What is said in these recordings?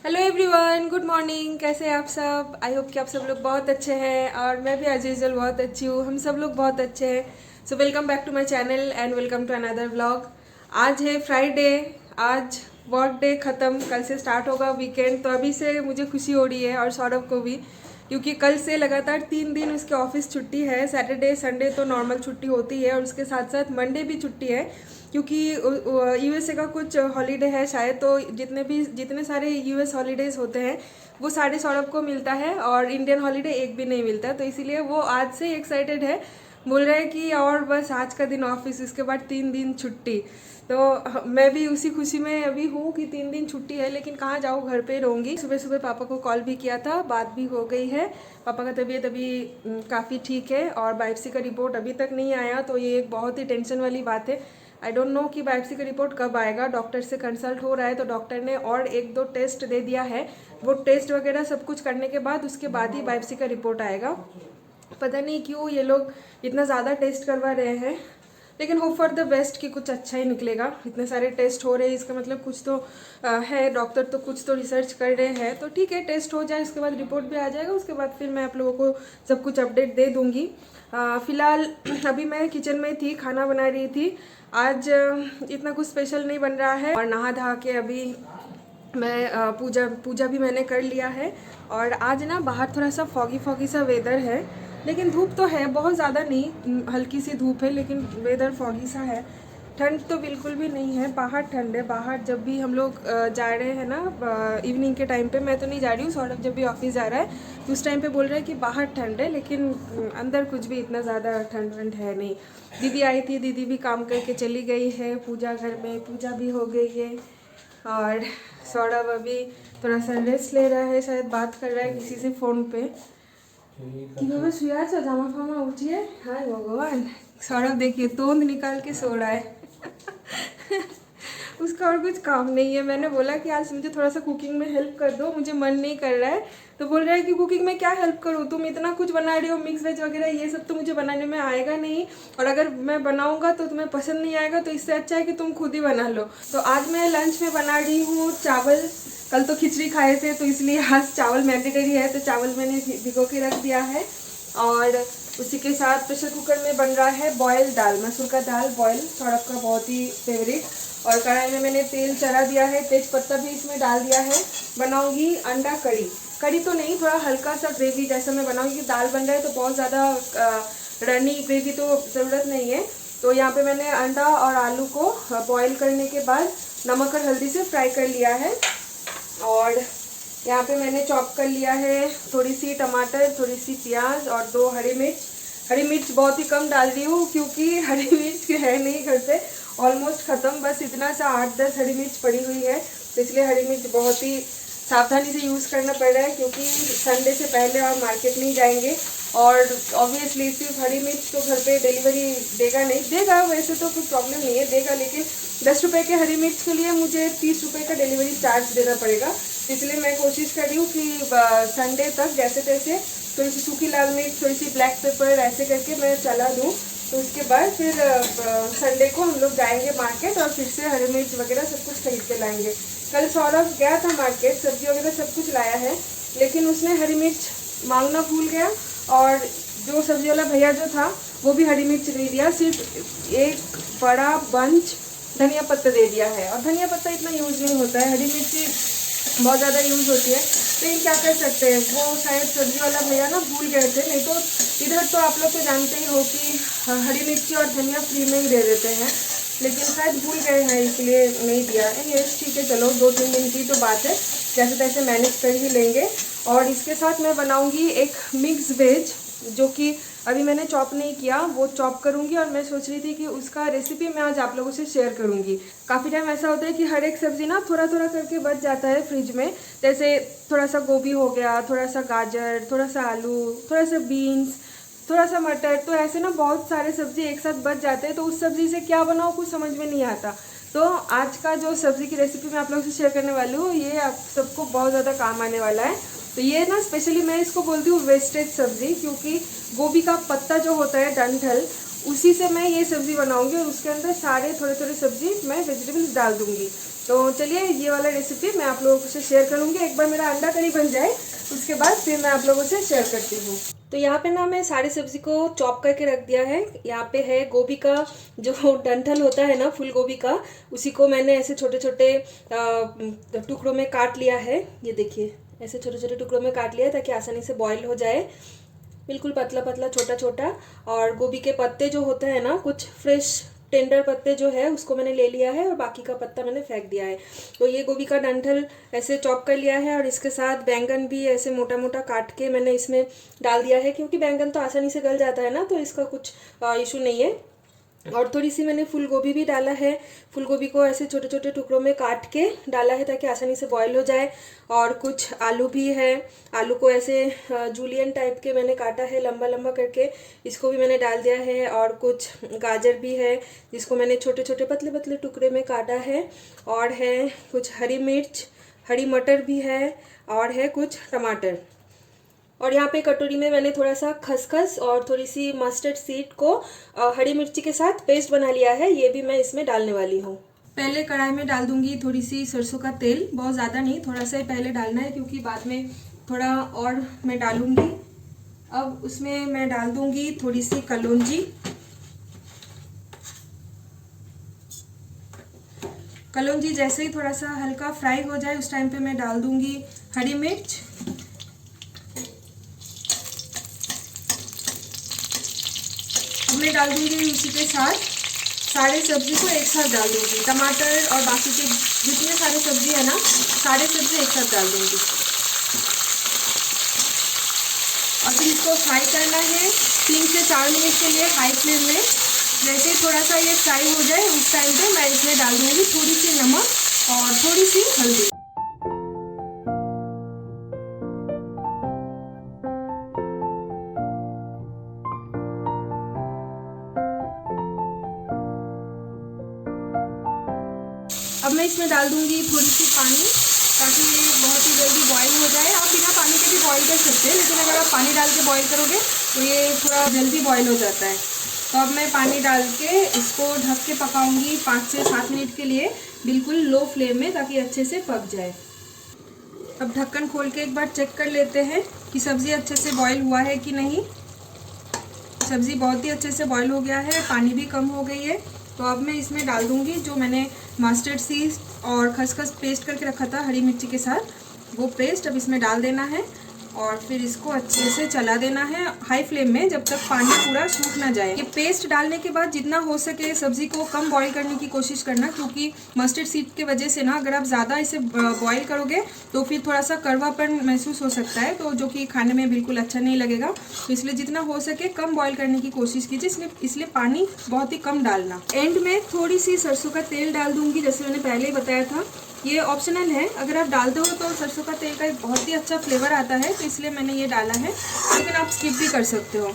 Hello everyone, good morning. कैसे हैं आप सब? आई होप कि आप सब लोग बहुत अच्छे हैं और मैं भी एज यूजुअल बहुत अच्छी हूँ। हम सब लोग बहुत अच्छे हैं। So welcome back to my channel and welcome to another vlog. आज है फ्राइडे। आज वर्क डे ख़त्म, कल से स्टार्ट होगा वीकेंड। तो अभी से मुझे खुशी हो रही है और सौरभ को भी, क्योंकि कल से लगातार 3 दिन उसके ऑफिस छुट्टी है। सैटरडे संडे तो नॉर्मल छुट्टी होती है और उसके साथ साथ मंडे भी छुट्टी है, क्योंकि यूएसए का कुछ हॉलीडे है शायद। तो जितने सारे यूएस हॉलीडेज होते हैं वो सारे सौरभ को मिलता है और इंडियन हॉलीडे एक भी नहीं मिलता है। तो इसीलिए वो आज से एक्साइटेड है, बोल रहा है कि और बस आज का दिन ऑफिस, इसके बाद 3 दिन छुट्टी। तो मैं भी उसी खुशी में अभी हूँ कि 3 दिन छुट्टी है, लेकिन कहाँ जाऊँ, घर पे रहूँगी। सुबह सुबह पापा को कॉल भी किया था, बात भी हो गई है। पापा का तबीयत अभी काफ़ी ठीक है और बायोप्सी का रिपोर्ट अभी तक नहीं आया, तो ये एक बहुत ही टेंशन वाली बात है। आई डोंट नो कि बायोप्सी का रिपोर्ट कब आएगा। डॉक्टर से कंसल्ट हो रहा है, तो डॉक्टर ने और 1-2 टेस्ट दे दिया है। वो टेस्ट वगैरह सब कुछ करने के बाद उसके बाद ही बायोप्सी का रिपोर्ट आएगा। पता नहीं क्यों ये लोग इतना ज़्यादा टेस्ट करवा रहे हैं, लेकिन होप फॉर द बेस्ट कि कुछ अच्छा ही निकलेगा। इतने सारे टेस्ट हो रहे हैं, इसका मतलब कुछ तो है। डॉक्टर तो कुछ तो रिसर्च कर रहे हैं, तो ठीक है, टेस्ट हो जाए, उसके बाद रिपोर्ट भी आ जाएगा। उसके बाद फिर मैं आप लोगों को सब कुछ अपडेट दे दूँगी। फ़िलहाल अभी मैं किचन में थी, खाना बना रही थी। आज इतना कुछ स्पेशल नहीं बन रहा है और नहा धहा के अभी मैं पूजा भी मैंने कर लिया है। और आज ना बाहर थोड़ा सा फॉगी फॉगी सा वेदर है, लेकिन धूप तो है, बहुत ज़्यादा नहीं, हल्की सी धूप है, लेकिन वेदर फॉगी सा है। ठंड तो बिल्कुल भी नहीं है, बाहर ठंड है। बाहर जब भी हम लोग जा रहे हैं ना इवनिंग के टाइम पे, मैं तो नहीं जा रही हूँ, सौरभ जब भी ऑफिस जा रहा है तो उस टाइम पे बोल रहा है कि बाहर ठंड है, लेकिन अंदर कुछ भी इतना ज़्यादा ठंड वंड है नहीं। दीदी आई थी, दीदी भी काम करके चली गई है। पूजा घर में पूजा भी हो गई है और सौरभ अभी थोड़ा सा रेस्ट ले रहा है, शायद बात कर रहा है किसी से फ़ोन पे। কিভাবে শুয়ে আছো, জামা ফামা উঠিয়ে? হায় ভগवान, सौरभ देखिए तोंद निकाल के सो रहा है। उसका और कुछ काम नहीं है। मैंने बोला कि आज मुझे थोड़ा सा कुकिंग में हेल्प कर दो, मुझे मन नहीं कर रहा है। तो बोल रहा है कि कुकिंग में क्या हेल्प करूँ, तुम इतना कुछ बना रही हो, मिक्स वेज वगैरह, ये सब तो मुझे बनाने में आएगा नहीं, और अगर मैं बनाऊंगा तो तुम्हें पसंद नहीं आएगा, तो इससे अच्छा है कि तुम खुद ही बना लो। तो आज मैं लंच में बना रही हूँ चावल। कल तो खिचड़ी खाए थे, तो इसलिए आज चावल मैंडेटरी है, तो चावल मैंने भिगो के रख दिया है। और उसी के साथ प्रेशर कुकर में बन रहा है बॉयल दाल, मसूर का दाल बॉयल, सौरभ का बहुत ही फेवरेट। और कढ़ाई में मैंने तेल चढ़ा दिया है, तेज पत्ता भी इसमें डाल दिया है। बनाऊंगी अंडा कड़ी, कड़ी तो नहीं, थोड़ा हल्का सा ग्रेवी जैसा मैं बनाऊंगी। दाल बन रहा है तो बहुत ज़्यादा रनी ग्रेवी तो ज़रूरत नहीं है। तो यहाँ पे मैंने अंडा और आलू को बॉयल करने के बाद नमक और हल्दी से फ्राई कर लिया है। और यहाँ पे मैंने चॉप कर लिया है थोड़ी सी टमाटर, थोड़ी सी प्याज और 2 हरी मिर्च। हरी मिर्च बहुत ही कम डाल रही हूँ, क्योंकि हरी मिर्च है नहीं घर पे, ऑलमोस्ट ख़त्म, बस इतना सा 8-10 हरी मिर्च पड़ी हुई है। तो इसलिए हरी मिर्च बहुत ही सावधानी से यूज़ करना पड़ रहा है, क्योंकि संडे से पहले और मार्केट नहीं जाएंगे। और ऑब्वियसली सिर्फ हरी मिर्च तो घर पे डिलीवरी देगा नहीं, देगा वैसे तो कुछ प्रॉब्लम नहीं है, देगा, लेकिन 10 रुपये के हरी मिर्च के लिए मुझे 30 रुपये का डिलीवरी चार्ज देना पड़ेगा। इसलिए मैं कोशिश कर रही हूँ कि संडे तक जैसे तैसे थोड़ी सी सूखी लाल मिर्च, थोड़ी सी ब्लैक पेपर, ऐसे करके मैं चला दूँ। तो उसके बाद फिर संडे को हम लोग जाएंगे मार्केट और फिर से हरी मिर्च वगैरह सब कुछ खरीद के लाएंगे। कल सौरभ गया था मार्केट, सब्जी वगैरह सब कुछ लाया है, लेकिन उसने हरी मिर्च मांगना भूल गया। और जो सब्जी वाला भैया जो था वो भी हरी मिर्च नहीं दिया, सिर्फ एक बड़ा बंच धनिया पत्ता दे दिया है। और धनिया पत्ता इतना यूज़ नहीं होता है, हरी मिर्ची बहुत ज़्यादा यूज़ होती है, लेकिन क्या कर सकते हैं, वो शायद सब्जी वाला भैया ना भूल गए थे। नहीं तो इधर तो आप लोग तो जानते ही हो कि हरी मिर्ची और धनिया फ्री में ही दे देते हैं, लेकिन शायद भूल गए हैं इसलिए नहीं दिया। एनीवेज ठीक है, चलो 2-3 दिन की तो बात है, जैसे तैसे मैनेज कर ही लेंगे। और इसके साथ मैं बनाऊंगी एक मिक्स वेज, जो कि अभी मैंने चॉप नहीं किया, वो चॉप करूंगी। और मैं सोच रही थी कि उसका रेसिपी मैं आज आप लोगों से शेयर करूंगी। काफ़ी टाइम ऐसा होता है कि हर एक सब्ज़ी ना थोड़ा थोड़ा करके बच जाता है फ्रिज में, जैसे थोड़ा सा गोभी हो गया, थोड़ा सा गाजर, थोड़ा सा आलू, थोड़ा सा बीन्स, थोड़ा सा मटर, तो ऐसे ना बहुत सारे सब्ज़ी एक साथ बच जाते हैं। तो उस सब्ज़ी से क्या बनाओ कुछ समझ में नहीं आता। तो आज का जो सब्ज़ी की रेसिपी मैं आप लोगों से शेयर करने वाली हूँ, ये आप सबको बहुत ज़्यादा काम आने वाला है। तो ये ना स्पेशली मैं इसको बोलती हूँ वेस्टेज सब्ज़ी, क्योंकि गोभी का पत्ता जो होता है डंठल, उसी से मैं ये सब्ज़ी बनाऊंगी और उसके अंदर सारे थोड़े थोड़े सब्ज़ी मैं वेजिटेबल्स डाल दूंगी। तो चलिए ये वाला रेसिपी मैं आप लोगों से शेयर करूँगी। एक बार मेरा अंडा करी बन जाए उसके बाद फिर मैं आप लोगों से शेयर करती हूँ। तो यहाँ पे ना मैं सारी सब्जी को चॉप करके रख दिया है। यहाँ पे है गोभी का जो डंठल होता है ना, फूल गोभी का, उसी को मैंने ऐसे छोटे छोटे टुकड़ों में काट लिया है। ये देखिए ऐसे छोटे छोटे टुकड़ों में काट लिया है ताकि आसानी से बॉईल हो जाए, बिल्कुल पतला पतला छोटा छोटा। और गोभी के पत्ते जो होते हैं ना, कुछ फ्रेश टेंडर पत्ते जो है उसको मैंने ले लिया है और बाकी का पत्ता मैंने फेंक दिया है। तो ये गोभी का डंठल ऐसे चॉप कर लिया है और इसके साथ बैंगन भी ऐसे मोटा मोटा काट के मैंने इसमें डाल दिया है, क्योंकि बैंगन तो आसानी से गल जाता है ना, तो इसका कुछ इशू नहीं है। और थोड़ी सी मैंने फूल गोभी भी डाला है। फूल गोभी को ऐसे छोटे छोटे टुकड़ों में काट के डाला है ताकि आसानी से बॉईल हो जाए। और कुछ आलू भी है, आलू को ऐसे जूलियन टाइप के मैंने काटा है लंबा लंबा करके, इसको भी मैंने डाल दिया है। और कुछ गाजर भी है जिसको मैंने छोटे छोटे पतले पतले टुकड़े में काटा है। और है कुछ हरी मिर्च, हरी मटर भी है, और है कुछ टमाटर। और यहाँ पे कटोरी में मैंने थोड़ा सा खसखस और थोड़ी सी मस्टर्ड सीड को हरी मिर्ची के साथ पेस्ट बना लिया है, ये भी मैं इसमें डालने वाली हूँ। पहले कढ़ाई में डाल दूंगी थोड़ी सी सरसों का तेल, बहुत ज़्यादा नहीं, थोड़ा सा ही पहले डालना है क्योंकि बाद में थोड़ा और मैं डालूंगी। अब उसमें मैं डाल दूंगी थोड़ी सी कलौंजी। कलौंजी जैसे ही थोड़ा सा हल्का फ्राई हो जाए उस टाइम पे मैं डाल दूंगी हरी मिर्च। मैं डाल दूंगी उसी के साथ सारे सब्जी को एक साथ डाल दूंगी, टमाटर और बाकी के जितने सारे सब्जी है ना, सारे सब्जी एक साथ डाल दूंगी। और फिर इसको फ्राई करना है 3 से 4 मिनट के लिए हाई फ्लेम में। जैसे ही थोड़ा सा ये फ्राई हो जाए उस टाइम पे मैं इसमें डाल दूंगी थोड़ी सी नमक और थोड़ी सी हल्दी। अब मैं इसमें डाल दूंगी थोड़ी सी पानी ताकि ये बहुत ही जल्दी बॉईल हो जाए। आप बिना पानी के भी बॉईल कर सकते हैं, लेकिन अगर आप पानी डाल के बॉईल करोगे तो ये थोड़ा जल्दी बॉईल हो जाता है। तो अब मैं पानी डाल के इसको ढक के पकाऊंगी 5 से 7 मिनट के लिए, बिल्कुल लो फ्लेम में, ताकि अच्छे से पक जाए। अब ढक्कन खोल के एक बार चेक कर लेते हैं कि सब्ज़ी अच्छे से बॉईल हुआ है कि नहीं। सब्ज़ी बहुत ही अच्छे से बॉईल हो गया है, पानी भी कम हो गई है। तो अब मैं इसमें डाल दूंगी जो मैंने मस्टर्ड सीड और खसखस पेस्ट करके रखा था हरी मिर्ची के साथ, वो पेस्ट अब इसमें डाल देना है और फिर इसको अच्छे से चला देना है हाई फ्लेम में जब तक पानी पूरा सूख ना जाए। ये पेस्ट डालने के बाद जितना हो सके सब्जी को कम बॉईल करने की कोशिश करना, क्योंकि मस्टर्ड सीड की वजह से ना अगर आप ज़्यादा इसे बॉईल करोगे तो फिर थोड़ा सा कड़वापन महसूस हो सकता है, तो जो कि खाने में बिल्कुल अच्छा नहीं लगेगा। तो इसलिए जितना हो सके कम बॉईल करने की कोशिश कीजिए, इसलिए पानी बहुत ही कम डालना। एंड में थोड़ी सी सरसों का तेल डाल दूंगी, जैसे मैंने पहले ही बताया था, ये ऑप्शनल है। अगर आप डाल दो तो सरसों का तेल का एक बहुत ही अच्छा फ्लेवर आता है, तो इसलिए मैंने ये डाला है, लेकिन आप स्किप भी कर सकते हो।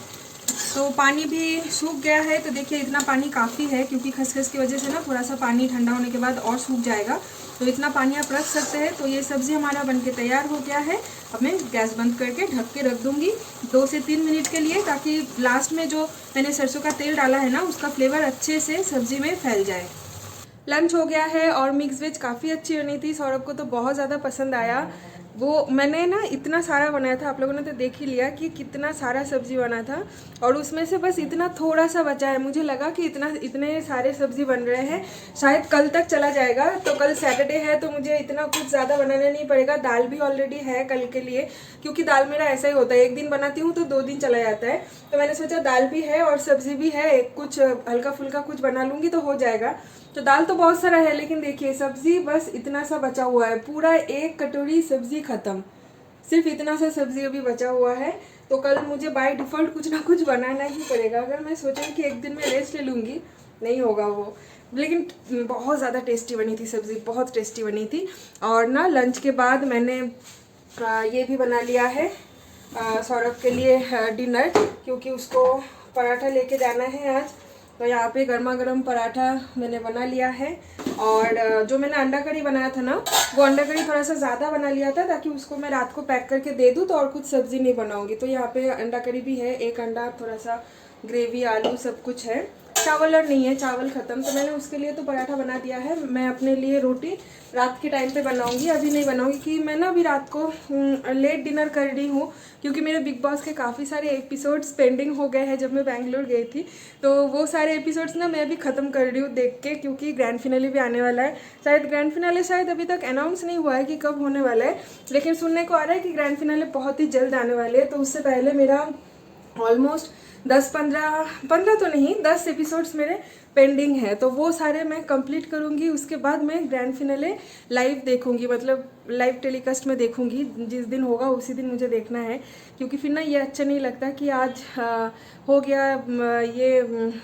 तो पानी भी सूख गया है, तो देखिए इतना पानी काफ़ी है, क्योंकि खसखस की वजह से ना थोड़ा सा पानी ठंडा होने के बाद और सूख जाएगा, तो इतना पानी आप रख सकते हैं। तो ये सब्ज़ी हमारा बनके तैयार हो गया है। अब मैं गैस बंद करके ढक के रख दूँगी 2 से 3 मिनट के लिए, ताकि लास्ट में जो मैंने सरसों का तेल डाला है ना उसका फ्लेवर अच्छे से सब्ज़ी में फैल जाए। लंच हो गया है और मिक्स वेज काफ़ी अच्छी बनी थी, सौरभ को तो बहुत ज़्यादा पसंद आया। वो मैंने ना इतना सारा बनाया था, आप लोगों ने तो देख ही लिया कि कितना सारा सब्ज़ी बना था, और उसमें से बस इतना थोड़ा सा बचा है। मुझे लगा कि इतने सारे सब्ज़ी बन रहे हैं शायद कल तक चला जाएगा, तो कल सैटरडे है तो मुझे इतना कुछ ज़्यादा बनाना नहीं पड़ेगा। दाल भी ऑलरेडी है कल के लिए, क्योंकि दाल मेरा ऐसा ही होता है, एक दिन बनाती हूँ तो 2 दिन चला जाता है। तो मैंने सोचा दाल भी है और सब्ज़ी भी है, कुछ हल्का फुल्का कुछ बना लूँगी तो हो जाएगा। तो दाल तो बहुत सारा है, लेकिन देखिए सब्जी बस इतना सा बचा हुआ है, पूरा 1 कटोरी सब्जी खत्म, सिर्फ इतना सा सब्जी अभी बचा हुआ है। तो कल मुझे बाय डिफ़ॉल्ट कुछ ना कुछ बनाना ही पड़ेगा। अगर मैं सोचूं कि एक दिन में रेस्ट ले लूँगी, नहीं होगा वो। लेकिन बहुत ज़्यादा टेस्टी बनी थी सब्ज़ी, बहुत टेस्टी बनी थी। और ना लंच के बाद मैंने ये भी बना लिया है सौरभ के लिए डिनर, क्योंकि उसको पराठा लेके जाना है आज। तो यहाँ पे गर्मा गर्म पराठा मैंने बना लिया है। और जो मैंने अंडा करी बनाया था ना, वो अंडा करी थोड़ा सा ज़्यादा बना लिया था ताकि उसको मैं रात को पैक करके दे दूँ, तो और कुछ सब्ज़ी नहीं बनाऊँगी। तो यहाँ पे अंडा करी भी है, 1 अंडा, थोड़ा सा ग्रेवी, आलू, सब कुछ है। चावल और नहीं है, चावल ख़त्म, तो मैंने उसके लिए तो पराठा बना दिया है। मैं अपने लिए रोटी रात के टाइम पे बनाऊंगी, अभी नहीं बनाऊंगी कि मैं ना अभी रात को लेट डिनर कर रही हूँ, क्योंकि मेरे बिग बॉस के काफ़ी सारे एपिसोड्स पेंडिंग हो गए हैं जब मैं बैंगलोर गई थी। तो वो सारे एपिसोड्स ना मैं अभी ख़त्म कर रही हूँ देख के, क्योंकि ग्रैंड फिनाले भी आने वाला है। शायद ग्रैंड फिनाले शायद अभी तक अनाउंस नहीं हुआ है कि कब होने वाला है, लेकिन सुनने को आ रहा है कि ग्रैंड फिनाले बहुत ही जल्द आने वाले हैं। तो उससे पहले मेरा ऑलमोस्ट 10-15 तो नहीं, 10 एपिसोड्स मेरे पेंडिंग है, तो वो सारे मैं कंप्लीट करूँगी। उसके बाद मैं ग्रैंड फिनाले लाइव देखूँगी, मतलब लाइव टेलीकास्ट में देखूँगी। जिस दिन होगा उसी दिन मुझे देखना है, क्योंकि फिर ना ये अच्छा नहीं लगता कि आज हो गया ये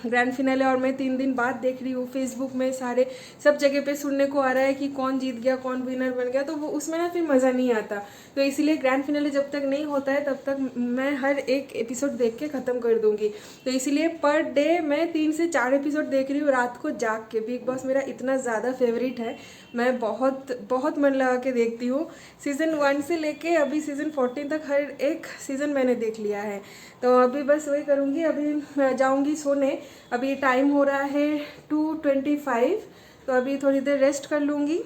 ग्रैंड फिनाले और मैं 3 दिन बाद देख रही हूँ। फेसबुक में सारे सब जगह पे सुनने को आ रहा है कि कौन जीत गया, कौन विनर बन गया, तो वो उसमें ना फिर मज़ा नहीं आता। तो इसीलिए ग्रैंड फिनाले जब तक नहीं होता है तब तक मैं हर एक एपिसोड देख के ख़त्म कर दूँगी। तो इसीलिए पर डे मैं 3 से 4 एपिसोड देख रही हूँ रात को जाग के। बिग बॉस मेरा इतना ज़्यादा फेवरेट है, मैं बहुत बहुत मन लगा के देखती हूँ। सीज़न 1 से लेके अभी सीज़न 14 तक हर एक सीज़न मैंने देख लिया है। तो अभी बस वही करूँगी, अभी जाऊँगी सोने। अभी टाइम हो रहा है 2:25, तो अभी थोड़ी देर रेस्ट कर लूँगी।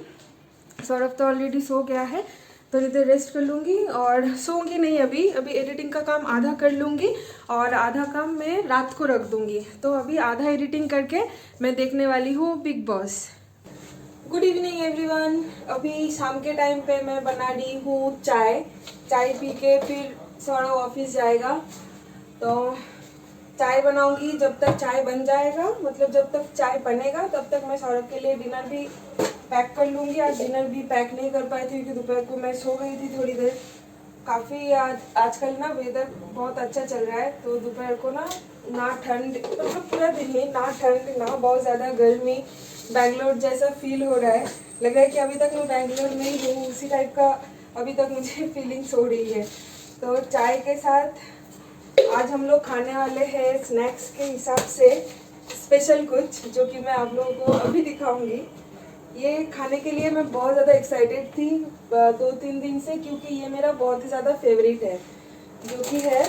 सौरभ तो ऑलरेडी सो गया है, थोड़ी देर रेस्ट कर लूँगी और सोऊंगी नहीं। अभी एडिटिंग का काम आधा कर लूँगी और आधा काम मैं रात को रख दूँगी। तो अभी आधा एडिटिंग करके मैं देखने वाली हूँ big boss. Good evening everyone. अभी शाम के टाइम पे मैं बना रही हूँ चाय पी के फिर सौरभ ऑफिस जाएगा, तो चाय बनाऊंगी। जब तक चाय बन जाएगा, मतलब जब तक चाय बनेगा तब तक मैं सौरभ के लिए डिनर भी पैक कर लूँगी। आज डिनर भी पैक नहीं कर पाई थी क्योंकि दोपहर को मैं सो गई थी थोड़ी देर। काफ़ी आजकल ना वेदर बहुत अच्छा चल रहा है, तो दोपहर को ना ठंड, मतलब पूरा दिन ही ना ठंड ना बहुत ज़्यादा गर्मी, बैंगलोर जैसा फील हो रहा है। लग रहा है कि अभी तक मैं बैंगलोर में ही हूँ, उसी टाइप का अभी तक मुझे फीलिंग्स हो रही है। तो चाय के साथ आज हम लोग खाने वाले हैं स्नैक्स के हिसाब से स्पेशल कुछ, जो कि मैं आप लोगों को अभी दिखाऊंगी। ये खाने के लिए मैं बहुत ज़्यादा एक्साइटेड थी 2-3 दिन से, क्योंकि ये मेरा बहुत ही ज़्यादा फेवरेट है, जो कि है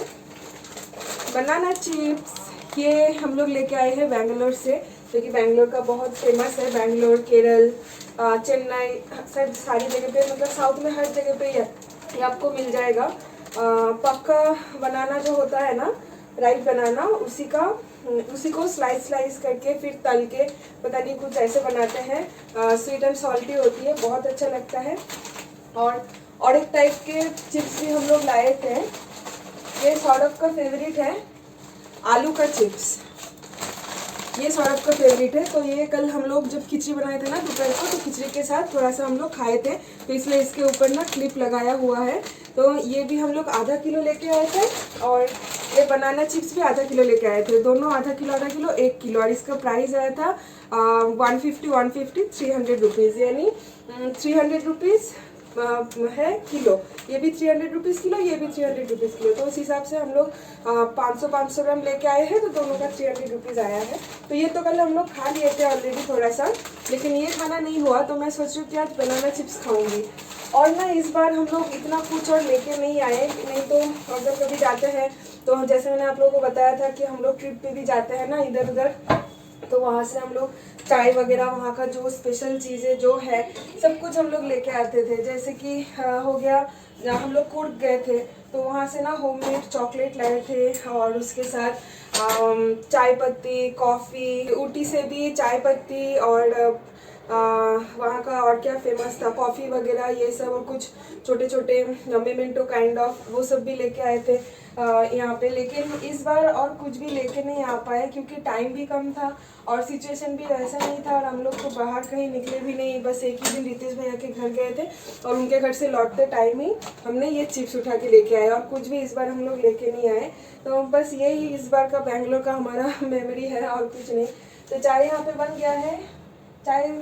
बनाना चिप्स। ये हम लोग लेके आए हैं बैंगलोर से, जो कि बैंगलोर का बहुत फेमस है। बैंगलोर, केरल, चेन्नई, सब सारी जगह पे, मतलब साउथ में हर जगह पे ये आपको मिल जाएगा। पक्का बनाना जो होता है ना, राइट बनाना, उसी को स्लाइस करके फिर तल के पता नहीं कुछ ऐसे बनाते हैं। स्वीट एंड सॉल्टी होती है, बहुत अच्छा लगता है। और एक टाइप के चिप्स भी हम लोग लाए थे। ये सौरभ का फेवरेट है, आलू का चिप्स, ये सौरभ का फेवरेट है। तो ये कल हम लोग जब खिचड़ी बनाए थे ना दोपहर को, तो खिचड़ी के साथ थोड़ा सा हम लोग खाए थे, तो इसलिए इसके ऊपर ना क्लिप लगाया हुआ है। तो ये भी हम लोग आधा किलो लेके आए थे, और ये बनाना चिप्स भी आधा किलो लेके आए थे। दोनों आधा किलो 1 किलो, और इसका प्राइस आया था 150 300 रुपीज़, यानी 300 रुपीज़ है किलो। ये भी 300 रुपीज़ किलो, ये भी 300 रुपीज़ किलो। तो उस हिसाब से हम लोग 500 ग्राम लेके आए हैं, तो दोनों का 300 रुपीज़ आया है। तो ये तो कल हम लोग खा लिए थे ऑलरेडी थोड़ा सा, लेकिन ये खाना नहीं हुआ, तो मैं सोच रही हूँ कि आज बनाना चिप्स खाऊंगी। और ना इस बार हम लोग इतना कुछ और लेके नहीं आए, नहीं तो अगर कभी जाते हैं तो जैसे मैंने आप लोगों को बताया था कि हम लोग ट्रिप पे भी जाते हैं ना इधर उधर, तो वहाँ से हम लोग चाय वगैरह, वहाँ का जो स्पेशल चीज़ें जो है सब कुछ हम लोग लेके आते थे। जैसे कि हो गया, हम लोग कुर्ग गए थे तो वहाँ से ना होममेड चॉकलेट लाए थे, और उसके साथ चाय पत्ती, कॉफ़ी, ऊटी से भी चाय पत्ती, और वहाँ का और क्या फेमस था, कॉफ़ी वगैरह ये सब, और कुछ छोटे छोटे मेमेंटो काइंड ऑफ, वो सब भी लेके आए थे यहाँ पे। लेकिन इस बार और कुछ भी लेके नहीं आ पाए, क्योंकि टाइम भी कम था और सिचुएशन भी वैसा नहीं था, और हम लोग तो बाहर कहीं निकले भी नहीं। बस एक ही दिन रितेश भैया के घर गए थे, और उनके घर से लौटते टाइम ही हमने ये चिप्स उठा के लेके आए, और कुछ भी इस बार हम लोग लेके नहीं आए। तो बस यही इस बार का बैंगलोर का हमारा मेमोरी है, और कुछ नहीं। तो चाय यहाँ पे बन गया है, चाय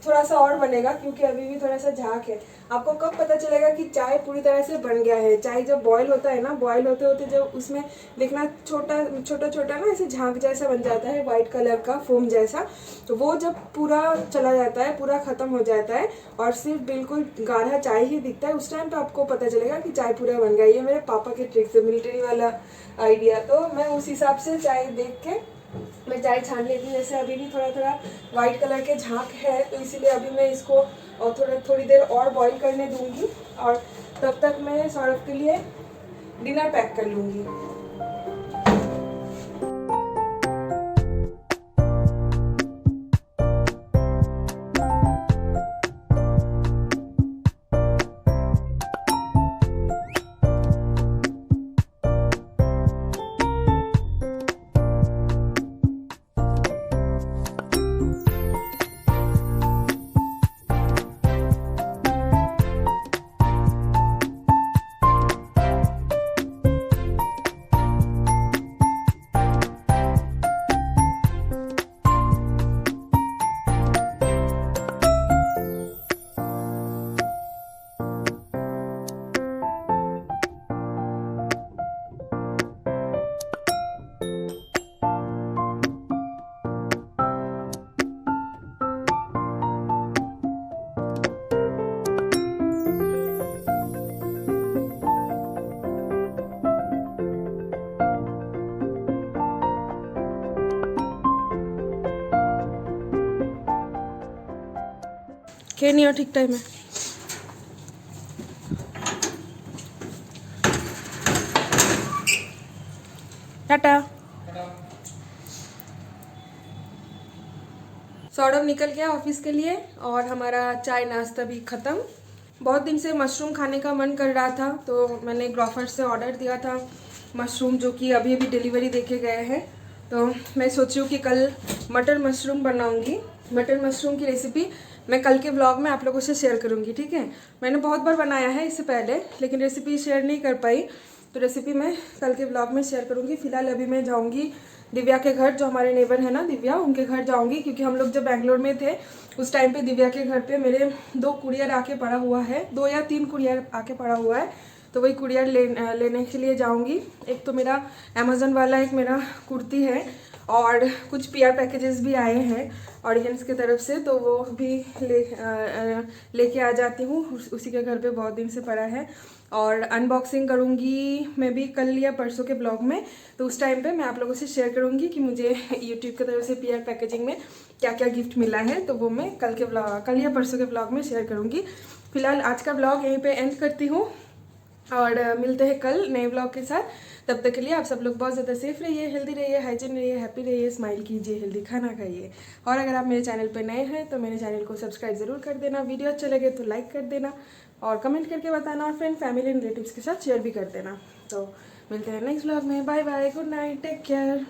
थोड़ा सा और बनेगा क्योंकि अभी भी थोड़ा सा झाग है। आपको कब पता चलेगा कि चाय पूरी तरह से बन गया है? चाय जब बॉईल होता है ना, बॉईल होते होते जब उसमें देखना छोटा ना ऐसे झाग जैसा बन जाता है, वाइट कलर का फोम जैसा, तो वो जब पूरा चला जाता है, पूरा ख़त्म हो जाता है और सिर्फ बिल्कुल गाढ़ा चाय ही दिखता है, उस टाइम पे आपको पता चलेगा कि चाय पूरा बन गया। ये मेरे पापा के ट्रिक्स है, मिलिट्री वाला आइडिया। तो मैं उस हिसाब से चाय देख के मैं चाय छान लेती हूँ। जैसे अभी भी थोड़ा थोड़ा वाइट कलर के झाग है, तो इसीलिए अभी मैं इसको थोड़ी देर और बॉईल करने दूंगी, और तब तक मैं सौरभ के लिए डिनर पैक कर लूँगी। के नहीं हो ठीक टाइम है। टाटा। सौरभ निकल गया ऑफिस के लिए और हमारा चाय नाश्ता भी ख़त्म। बहुत दिन से मशरूम खाने का मन कर रहा था, तो मैंने ग्रॉफर से ऑर्डर दिया था मशरूम, जो कि अभी अभी डिलीवरी देके गए हैं। तो मैं सोची हूँ कि कल मटर मशरूम बनाऊँगी। मटर मशरूम की रेसिपी मैं कल के व्लॉग में आप लोगों से शेयर करूँगी, ठीक है। मैंने बहुत बार बनाया है इससे पहले, लेकिन रेसिपी शेयर नहीं कर पाई, तो रेसिपी मैं कल के व्लॉग में शेयर करूँगी। फिलहाल अभी मैं जाऊँगी दिव्या के घर, जो हमारे नेबर है ना दिव्या, उनके घर जाऊँगी, क्योंकि हम लोग जब बैंगलोर में थे उस टाइम पे दिव्या के घर पे मेरे 2 कुरियर आके पड़ा हुआ है, 2 या 3 कुरियर आके पड़ा हुआ है। तो वही कुरियर लेने के लिए जाऊँगी। एक तो मेरा अमेज़न वाला एक मेरा कुर्ती है, और कुछ PR पैकेजेस भी आए हैं ऑडियंस की तरफ से, तो वो भी लेके आ जाती हूँ। उसी के घर पे बहुत दिन से पड़ा है, और अनबॉक्सिंग करूँगी मैं भी कल या परसों के ब्लॉग में। तो उस टाइम पे मैं आप लोगों से शेयर करूँगी कि मुझे यूट्यूब की तरफ से PR पैकेजिंग में क्या क्या गिफ्ट मिला है, तो वो मैं कल या परसों के ब्लॉग में शेयर करूँगी। फिलहाल आज का ब्लॉग यहीं पर एंड करती हूँ, और मिलते हैं कल नए ब्लॉग के साथ। तब तक के लिए आप सब लोग बहुत ज़्यादा सेफ रहिए, हेल्दी रहिए, हाइजीन रहिए, हैप्पी रहिए, स्माइल कीजिए, हेल्दी खाना खाइए। और अगर आप मेरे चैनल पर नए हैं तो मेरे चैनल को सब्सक्राइब ज़रूर कर देना, वीडियो अच्छे लगे तो लाइक कर देना, और कमेंट करके बताना, और फ्रेंड फैमिली एंड रिलेटिव्स के साथ शेयर भी कर देना। तो मिलते हैं नेक्स्ट ब्लॉग में। Bye bye, good night, take care.